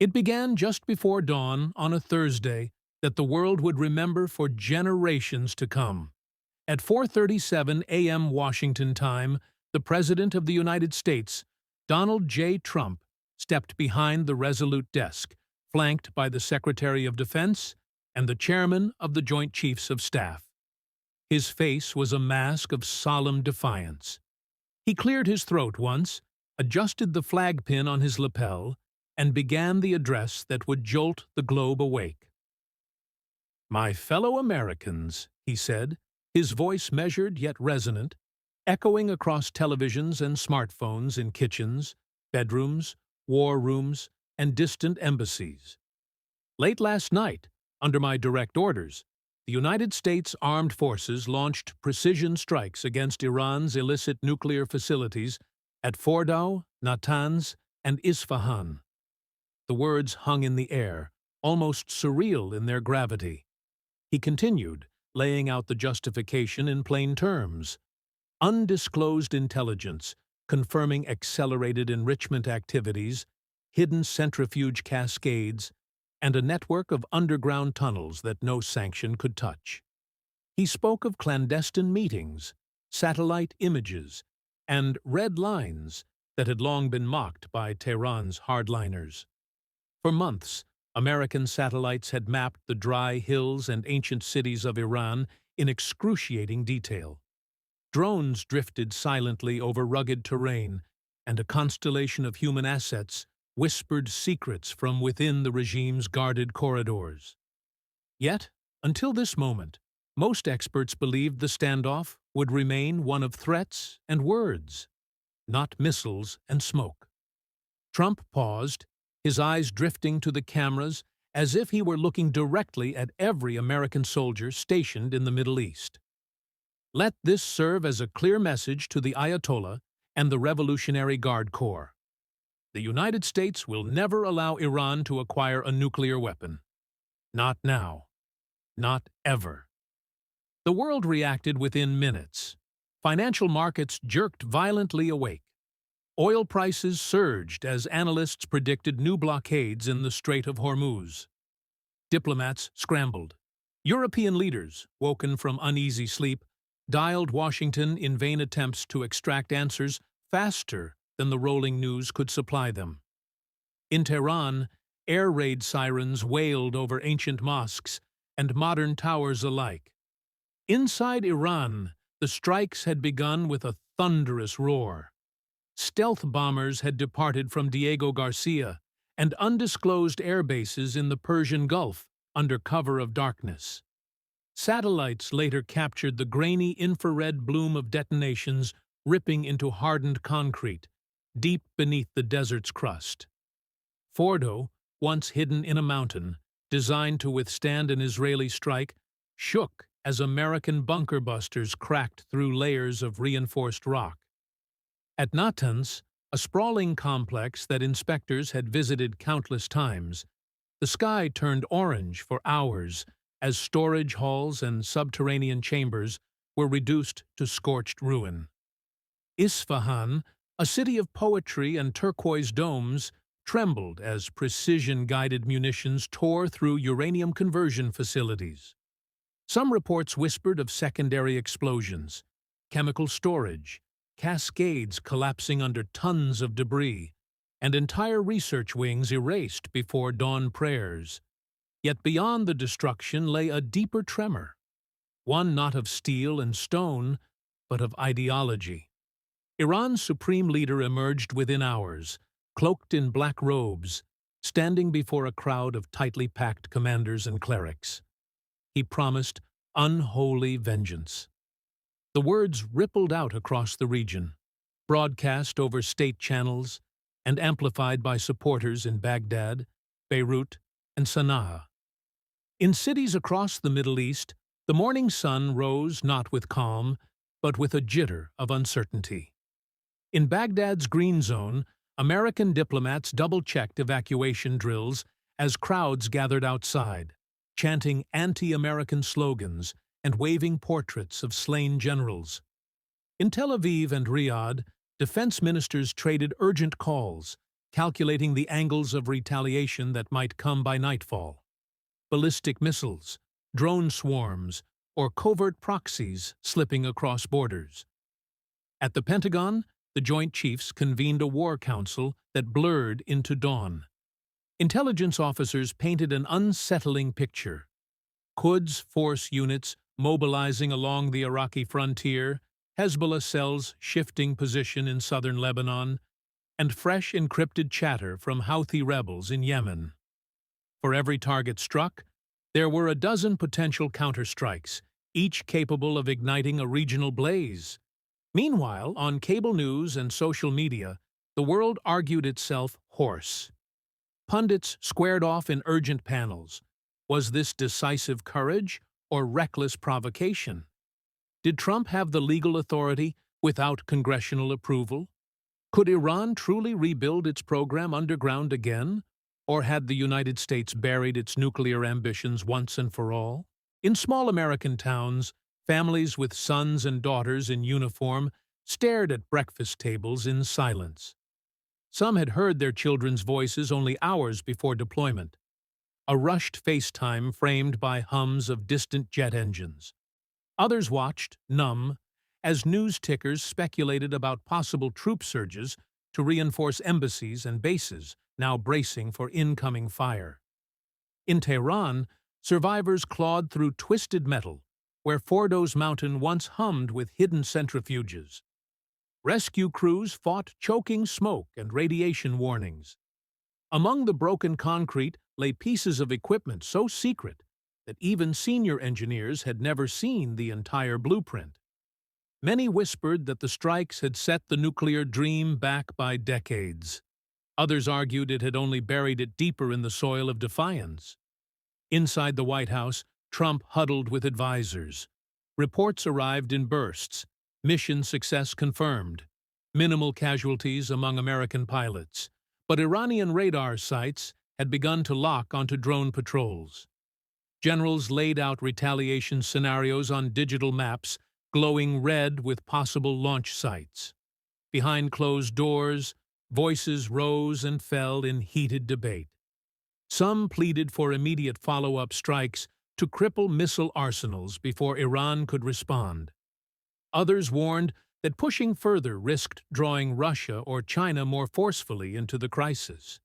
It began just before dawn on a Thursday that the world would remember for generations to come. At 4:37 a.m. Washington time, the President of the United States, Donald J. Trump, stepped behind the resolute desk, flanked by the Secretary of Defense and the Chairman of the Joint Chiefs of Staff. His face was a mask of solemn defiance. He cleared his throat once, adjusted the flag pin on his lapel, and began the address that would jolt the globe awake. "My fellow Americans," he said, his voice measured yet resonant, echoing across televisions and smartphones in kitchens, bedrooms, war rooms, and distant embassies. "Late last night, under my direct orders, the United States Armed Forces launched precision strikes against Iran's illicit nuclear facilities at Fordow, Natanz, and Isfahan." The words hung in the air, almost surreal in their gravity. He continued, laying out the justification in plain terms. Undisclosed intelligence, confirming accelerated enrichment activities, hidden centrifuge cascades, and a network of underground tunnels that no sanction could touch. He spoke of clandestine meetings, satellite images, and red lines that had long been mocked by Tehran's hardliners. For months, American satellites had mapped the dry hills and ancient cities of Iran in excruciating detail. Drones drifted silently over rugged terrain, and a constellation of human assets whispered secrets from within the regime's guarded corridors. Yet, until this moment, most experts believed the standoff would remain one of threats and words, not missiles and smoke. Trump paused, his eyes drifting to the cameras as if he were looking directly at every American soldier stationed in the Middle East. "Let this serve as a clear message to the Ayatollah and the Revolutionary Guard Corps. The United States will never allow Iran to acquire a nuclear weapon. Not now. Not ever." The world reacted within minutes. Financial markets jerked violently awake. Oil prices surged as analysts predicted new blockades in the Strait of Hormuz. Diplomats scrambled. European leaders, woken from uneasy sleep, dialed Washington in vain attempts to extract answers faster than the rolling news could supply them. In Tehran, air raid sirens wailed over ancient mosques and modern towers alike. Inside Iran, the strikes had begun with a thunderous roar. Stealth bombers had departed from Diego Garcia and undisclosed air bases in the Persian Gulf under cover of darkness. Satellites later captured the grainy infrared bloom of detonations ripping into hardened concrete, deep beneath the desert's crust. Fordow, once hidden in a mountain, designed to withstand an Israeli strike, shook as American bunker busters cracked through layers of reinforced rock. At Natanz, a sprawling complex that inspectors had visited countless times, the sky turned orange for hours as storage halls and subterranean chambers were reduced to scorched ruin. Isfahan, a city of poetry and turquoise domes, trembled as precision-guided munitions tore through uranium conversion facilities. Some reports whispered of secondary explosions, chemical storage, cascades collapsing under tons of debris, and entire research wings erased before dawn prayers. Yet beyond the destruction lay a deeper tremor, one not of steel and stone, but of ideology. Iran's supreme leader emerged within hours, cloaked in black robes, standing before a crowd of tightly packed commanders and clerics. He promised unholy vengeance. The words rippled out across the region, broadcast over state channels, and amplified by supporters in Baghdad, Beirut, and Sana'a. In cities across the Middle East, the morning sun rose not with calm, but with a jitter of uncertainty. In Baghdad's green zone, American diplomats double-checked evacuation drills as crowds gathered outside, chanting anti-American slogans and waving portraits of slain generals. In Tel Aviv and Riyadh, defense ministers traded urgent calls, calculating the angles of retaliation that might come by nightfall. Ballistic missiles, drone swarms, or covert proxies slipping across borders. At the Pentagon, the Joint Chiefs convened a war council that blurred into dawn. Intelligence officers painted an unsettling picture. Quds force units mobilizing along the Iraqi frontier, Hezbollah cells shifting position in southern Lebanon, and fresh encrypted chatter from Houthi rebels in Yemen. For every target struck, there were a dozen potential counterstrikes, each capable of igniting a regional blaze. Meanwhile, on cable news and social media, the world argued itself hoarse. Pundits squared off in urgent panels. Was this decisive courage or reckless provocation? Did Trump have the legal authority without congressional approval? Could Iran truly rebuild its program underground again? Or had the United States buried its nuclear ambitions once and for all? In small American towns, families with sons and daughters in uniform stared at breakfast tables in silence. Some had heard their children's voices only hours before deployment. A rushed FaceTime framed by hums of distant jet engines. Others watched, numb, as news tickers speculated about possible troop surges to reinforce embassies and bases now bracing for incoming fire. In Tehran, survivors clawed through twisted metal, where Fordow's mountain once hummed with hidden centrifuges. Rescue crews fought choking smoke and radiation warnings. Among the broken concrete lay pieces of equipment so secret that even senior engineers had never seen the entire blueprint. Many whispered that the strikes had set the nuclear dream back by decades. Others argued it had only buried it deeper in the soil of defiance. Inside the White House, Trump huddled with advisors. Reports arrived in bursts. Mission success confirmed. Minimal casualties among American pilots. But Iranian radar sites had begun to lock onto drone patrols. Generals laid out retaliation scenarios on digital maps, glowing red with possible launch sites. Behind closed doors, voices rose and fell in heated debate. Some pleaded for immediate follow-up strikes to cripple missile arsenals before Iran could respond. Others warned that pushing further risked drawing Russia or China more forcefully into the crisis.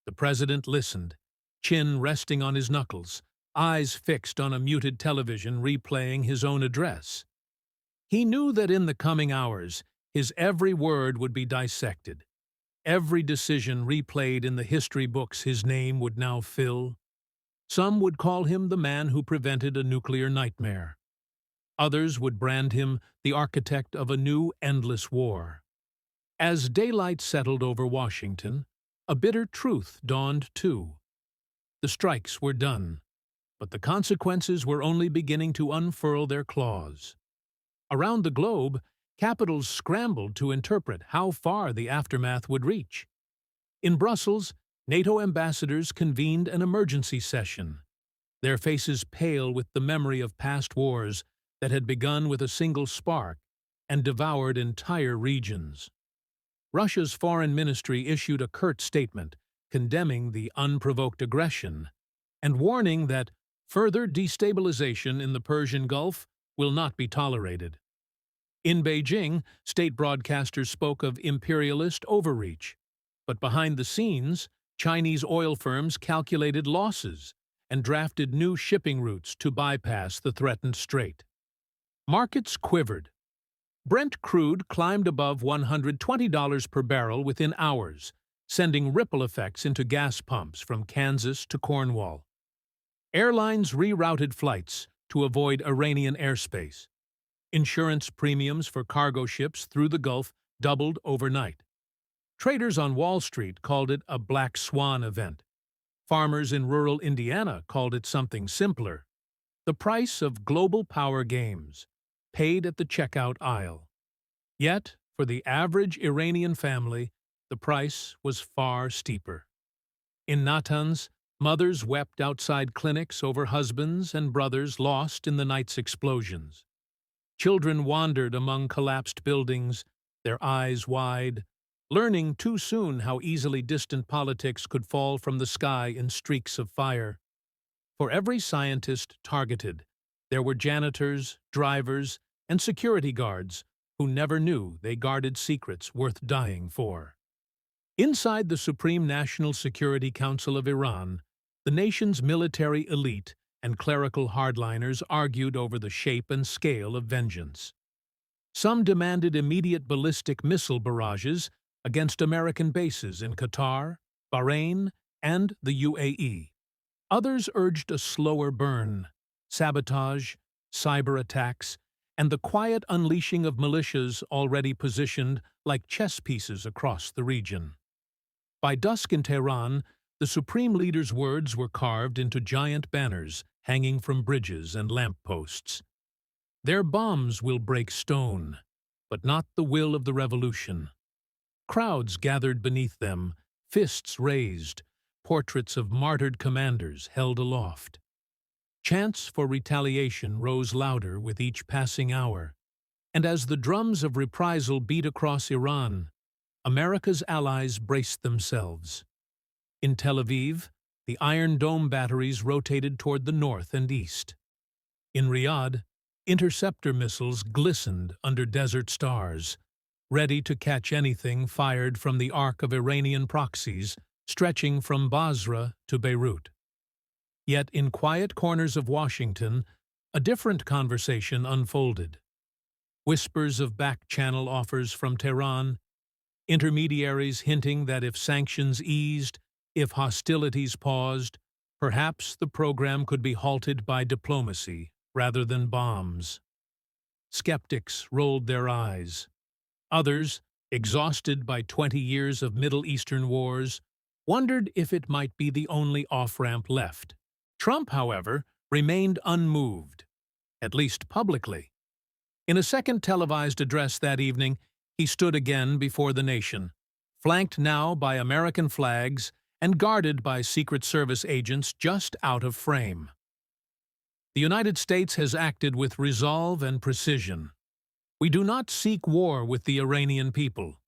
The president listened, chin resting on his knuckles, eyes fixed on a muted television replaying his own address. He knew that in the coming hours, his every word would be dissected. Every decision replayed in the history books his name would now fill. Some would call him the man who prevented a nuclear nightmare. Others would brand him the architect of a new endless war. As daylight settled over Washington, a bitter truth dawned too. The strikes were done, but the consequences were only beginning to unfurl their claws. Around the globe, capitals scrambled to interpret how far the aftermath would reach. In Brussels, NATO ambassadors convened an emergency session, their faces pale with the memory of past wars that had begun with a single spark and devoured entire regions. Russia's foreign ministry issued a curt statement condemning the unprovoked aggression and warning that further destabilization in the Persian Gulf will not be tolerated. In Beijing, state broadcasters spoke of imperialist overreach, but behind the scenes, Chinese oil firms calculated losses and drafted new shipping routes to bypass the threatened strait. Markets quivered. Brent crude climbed above $120 per barrel within hours, sending ripple effects into gas pumps from Kansas to Cornwall. Airlines rerouted flights to avoid Iranian airspace. Insurance premiums for cargo ships through the Gulf doubled overnight. Traders on Wall Street called it a black swan event. Farmers in rural Indiana called it something simpler. The price of global power games, paid at the checkout aisle. Yet, for the average Iranian family, the price was far steeper. In Natanz, mothers wept outside clinics over husbands and brothers lost in the night's explosions. Children wandered among collapsed buildings, their eyes wide, learning too soon how easily distant politics could fall from the sky in streaks of fire. For every scientist targeted, there were janitors, drivers, and security guards who never knew they guarded secrets worth dying for. Inside the Supreme National Security Council of Iran, the nation's military elite and clerical hardliners argued over the shape and scale of vengeance. Some demanded immediate ballistic missile barrages against American bases in Qatar, Bahrain, and the UAE. Others urged a slower burn, sabotage, cyber attacks, and the quiet unleashing of militias already positioned like chess pieces across the region. By dusk in Tehran, the supreme leader's words were carved into giant banners hanging from bridges and lampposts. Their bombs will break stone, but not the will of the revolution. Crowds gathered beneath them, fists raised, portraits of martyred commanders held aloft. Chants for retaliation rose louder with each passing hour, and as the drums of reprisal beat across Iran, America's allies braced themselves. In Tel Aviv, the Iron Dome batteries rotated toward the north and east. In Riyadh, interceptor missiles glistened under desert stars, ready to catch anything fired from the arc of Iranian proxies stretching from Basra to Beirut. Yet in quiet corners of Washington, a different conversation unfolded. Whispers of back-channel offers from Tehran, intermediaries hinting that if sanctions eased, if hostilities paused, perhaps the program could be halted by diplomacy rather than bombs. Skeptics rolled their eyes. Others, exhausted by 20 years of Middle Eastern wars, wondered if it might be the only off-ramp left. Trump, however, remained unmoved, at least publicly. In a second televised address that evening, he stood again before the nation, flanked now by American flags and guarded by Secret Service agents just out of frame. The United States has acted with resolve and precision. We do not seek war with the Iranian people,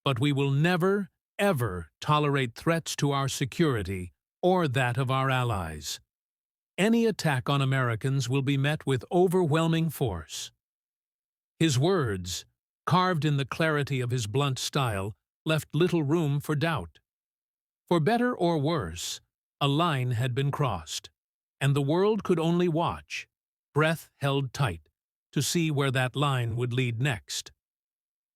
but we will never, ever tolerate threats to our security or that of our allies. Any attack on Americans will be met with overwhelming force. His words, carved in the clarity of his blunt style, left little room for doubt. For better or worse, a line had been crossed, and the world could only watch, breath held tight, to see where that line would lead next.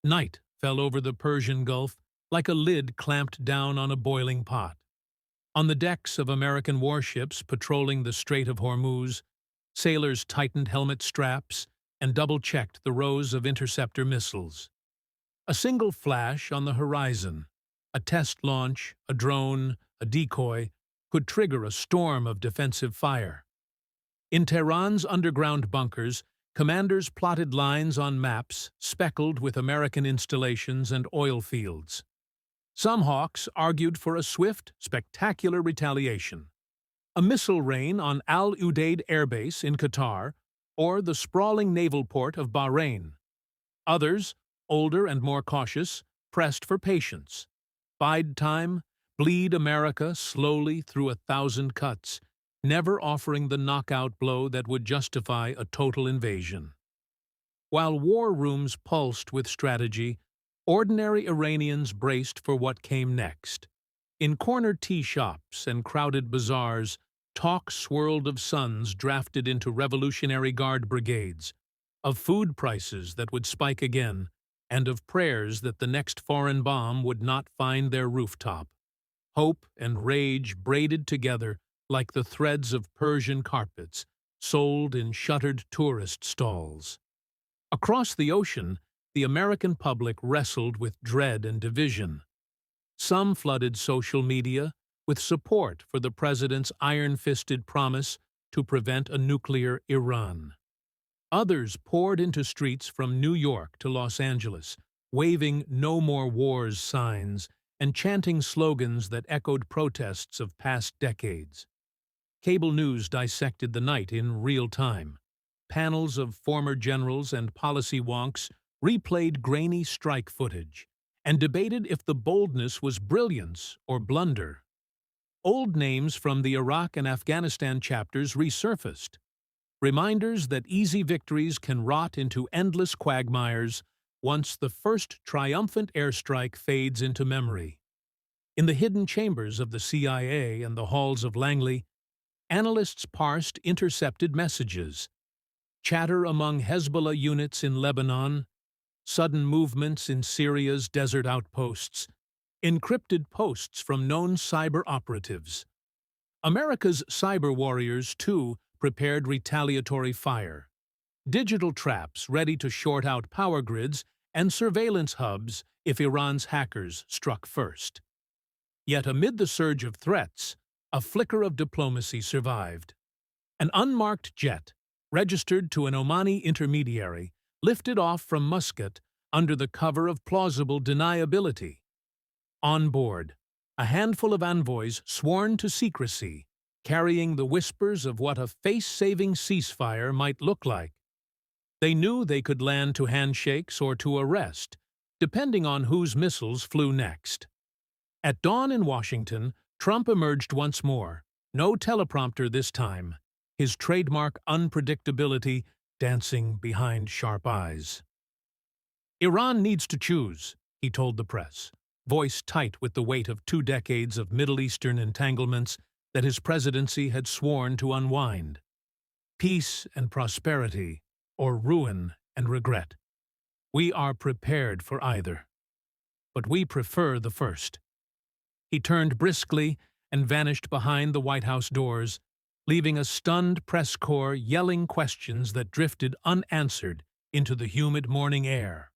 Night fell over the Persian Gulf like a lid clamped down on a boiling pot. On the decks of American warships patrolling the Strait of Hormuz, sailors tightened helmet straps and double-checked the rows of interceptor missiles. A single flash on the horizon, a test launch, a drone, a decoy, could trigger a storm of defensive fire. In Tehran's underground bunkers, commanders plotted lines on maps speckled with American installations and oil fields. Some hawks argued for a swift, spectacular retaliation. A missile rain on Al Udeid Air Base in Qatar, or the sprawling naval port of Bahrain. Others, older and more cautious, pressed for patience. Bide time, bleed America slowly through 1,000 cuts, never offering the knockout blow that would justify a total invasion. While war rooms pulsed with strategy, ordinary Iranians braced for what came next. In corner tea shops and crowded bazaars, talk swirled of sons drafted into Revolutionary Guard brigades, of food prices that would spike again, and of prayers that the next foreign bomb would not find their rooftop. Hope and rage braided together like the threads of Persian carpets, sold in shuttered tourist stalls. Across the ocean, the American public wrestled with dread and division. Some flooded social media with support for the president's iron-fisted promise to prevent a nuclear Iran. Others poured into streets from New York to Los Angeles, waving "No More Wars" signs and chanting slogans that echoed protests of past decades. Cable news dissected the night in real time. Panels of former generals and policy wonks replayed grainy strike footage, and debated if the boldness was brilliance or blunder. Old names from the Iraq and Afghanistan chapters resurfaced, reminders that easy victories can rot into endless quagmires once the first triumphant airstrike fades into memory. In the hidden chambers of the CIA and the halls of Langley, analysts parsed intercepted messages, chatter among Hezbollah units in Lebanon, sudden movements in Syria's desert outposts, encrypted posts from known cyber operatives. America's cyber warriors, too, prepared retaliatory fire. Digital traps ready to short out power grids and surveillance hubs if Iran's hackers struck first. Yet amid the surge of threats, a flicker of diplomacy survived. An unmarked jet, registered to an Omani intermediary, lifted off from Muscat under the cover of plausible deniability. On board, a handful of envoys sworn to secrecy, carrying the whispers of what a face-saving ceasefire might look like. They knew they could land to handshakes or to arrest, depending on whose missiles flew next. At dawn in Washington, Trump emerged once more, no teleprompter this time, his trademark unpredictability dancing behind sharp eyes. Iran needs to choose, he told the press, voice tight with the weight of 2 decades of Middle Eastern entanglements that his presidency had sworn to unwind. Peace and prosperity, or ruin and regret. We are prepared for either. But we prefer the first. He turned briskly and vanished behind the White House doors, leaving a stunned press corps yelling questions that drifted unanswered into the humid morning air.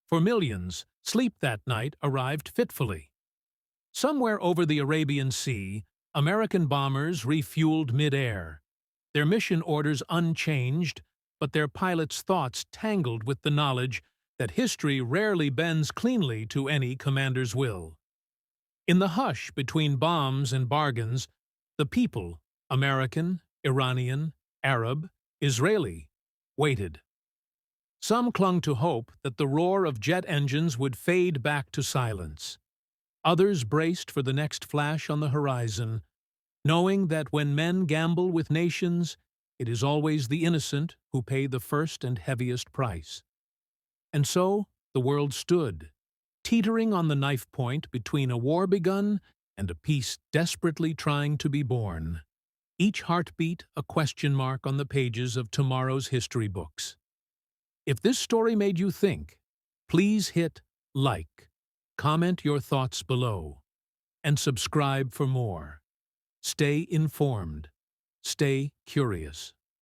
For millions, sleep that night arrived fitfully. Somewhere over the Arabian Sea, American bombers refueled mid-air, their mission orders unchanged, but their pilots' thoughts tangled with the knowledge that history rarely bends cleanly to any commander's will. In the hush between bombs and bargains, the people, American, Iranian, Arab, Israeli, waited. Some clung to hope that the roar of jet engines would fade back to silence. Others braced for the next flash on the horizon, knowing that when men gamble with nations, it is always the innocent who pay the first and heaviest price. And so the world stood, teetering on the knife point between a war begun and a peace desperately trying to be born. Each heartbeat a question mark on the pages of tomorrow's history books. If this story made you think, please hit like, comment your thoughts below, and subscribe for more. Stay informed. Stay curious.